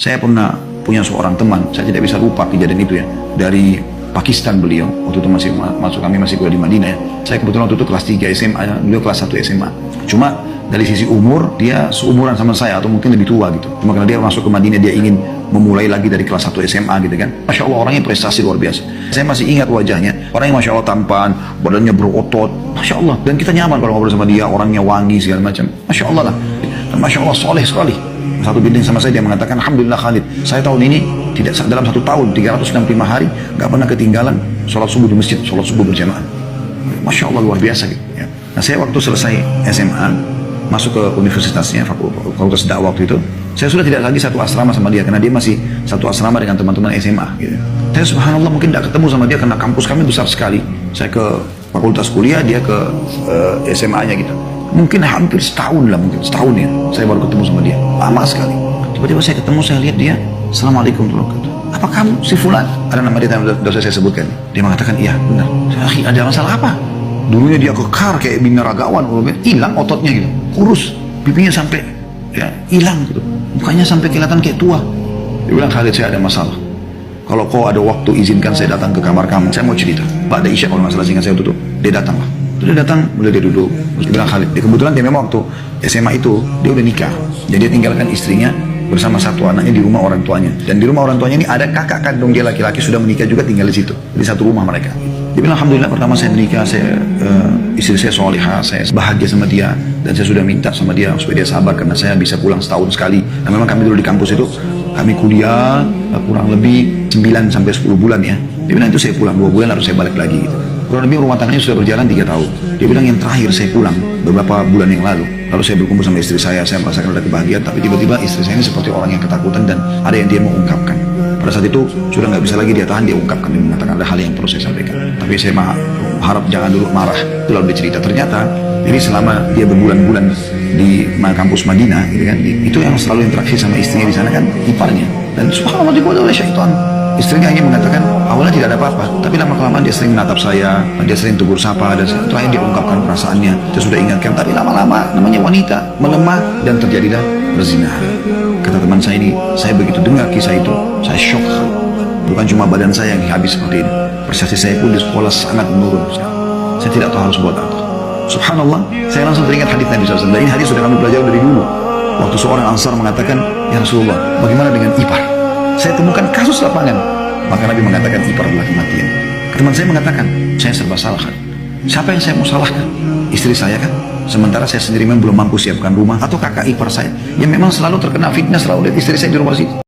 Saya pernah punya seorang teman, saya tidak bisa lupa kejadian itu ya, dari Pakistan beliau, waktu itu masih masuk, kami masih kuliah di Madinah ya. Saya kebetulan waktu itu kelas 3 SMA, beliau kelas 1 SMA. Cuma dari sisi umur, dia seumuran sama saya atau mungkin lebih tua gitu. Cuma karena dia masuk ke Madinah, dia ingin memulai lagi dari kelas 1 SMA gitu kan. Masya Allah, orangnya prestasi luar biasa. Saya masih ingat wajahnya, orangnya Masya Allah tampan, badannya berotot, Masya Allah. Dan kita nyaman kalau ngobrol sama dia, orangnya wangi segala macam. Masya Allah lah. Dan Masya Allah soleh sekali. Satu binding sama saya, dia mengatakan, Alhamdulillah Khalid, saya tahun ini tidak dalam 1 tahun 365 hari nggak pernah ketinggalan sholat subuh di masjid, sholat subuh berjamaah. Masya Allah luar biasa gitu ya. Nah, saya waktu selesai SMA masuk ke universitasnya, fakultas dakwah waktu itu, saya sudah tidak lagi satu asrama sama dia karena dia masih satu asrama dengan teman-teman SMA gitu. Saya subhanallah mungkin tidak ketemu sama dia karena kampus kami besar sekali. Saya ke fakultas kuliah, dia ke SMA-nya gitu. Mungkin hampir setahun lah, mungkin setahun ya, saya baru ketemu sama dia, lama sekali. Tiba-tiba saya ketemu, saya lihat dia, Assalamualaikum warahmatullahi wabarakatuh. Apa kamu si Fulan? Ada nama dia, dosa saya sebutkan. Dia mengatakan, iya benar. Saya, ada masalah apa? Dulunya dia kekar kayak binaragawan, hilang ototnya gitu, kurus, pipinya sampai ya hilang gitu, mukanya sampai kelihatan kayak tua. Dia bilang, Khalid, saya ada masalah. Kalau kau ada waktu, izinkan saya datang ke kamar kamu, saya mau cerita. Pada Isya kalau masalah singkat saya tutup, dia datang lah. Dia datang, boleh dia duduk. Terus dia bilang, Khalid, kebetulan dia memang waktu SMA itu dia udah nikah, jadi dia tinggalkan istrinya bersama satu anaknya di rumah orang tuanya. Dan di rumah orang tuanya ini ada kakak kandung dia laki-laki sudah menikah juga, tinggal di situ, di satu rumah mereka. Dia bilang, Alhamdulillah pertama saya menikah, istri saya solehah, saya bahagia sama dia, dan saya sudah minta sama dia supaya dia sabar karena saya bisa pulang setahun sekali. Nah memang kami dulu di kampus itu kami kuliah kurang lebih 9 sampai 10 bulan ya. Dia bilang itu saya pulang 2 bulan lalu saya balik lagi gitu. Kurang lebih rumah tangganya sudah berjalan 3 tahun. Dia bilang yang terakhir saya pulang beberapa bulan yang lalu saya berkumpul sama istri saya merasakan ada kebahagiaan, tapi tiba-tiba istri saya ini seperti orang yang ketakutan dan ada yang dia mau ungkapkan. Pada saat itu sudah nggak bisa lagi dia tahan, dia ungkapkan, dia mengatakan ada hal yang perlu saya sampaikan. Tapi saya harap jangan dulu marah. Itu lalu dia cerita, ternyata jadi selama dia berbulan-bulan di kampus Madinah gitu kan, itu yang selalu interaksi sama istrinya di sana kan iparnya. Dan subhanallah digoda oleh syaitan. Istrinya hanya mengatakan awalnya tidak ada apa-apa, tapi lama-kelamaan dia sering menatap saya, dia sering tegur sapa, dan terakhir dia ungkapkan perasaannya. Saya sudah ingatkan, tapi lama-lama namanya wanita melemah dan terjadilah berzina. Kata teman saya ini, saya begitu dengar kisah itu, saya shock. Bukan cuma badan saya yang habis seperti ini, prestasi saya pun di sekolah sangat menurun. Saya tidak tahu harus buat apa. Subhanallah, saya langsung teringat hadis Nabi SAW. Dan ini hadis sudah kami pelajari dari dulu. Waktu seorang Ansar mengatakan, ya Rasulullah, bagaimana dengan ipar? Saya temukan kasus lapangan. Maka Nabi mengatakan ipar adalah kematian. Teman saya mengatakan, saya serba salah kan. Siapa yang saya mau salahkan? Istri saya kan? Sementara saya sendiri memang belum mampu siapkan rumah. Atau kakak ipar saya yang memang selalu terkena fitnah, selalu lihat istri saya di rumah situ.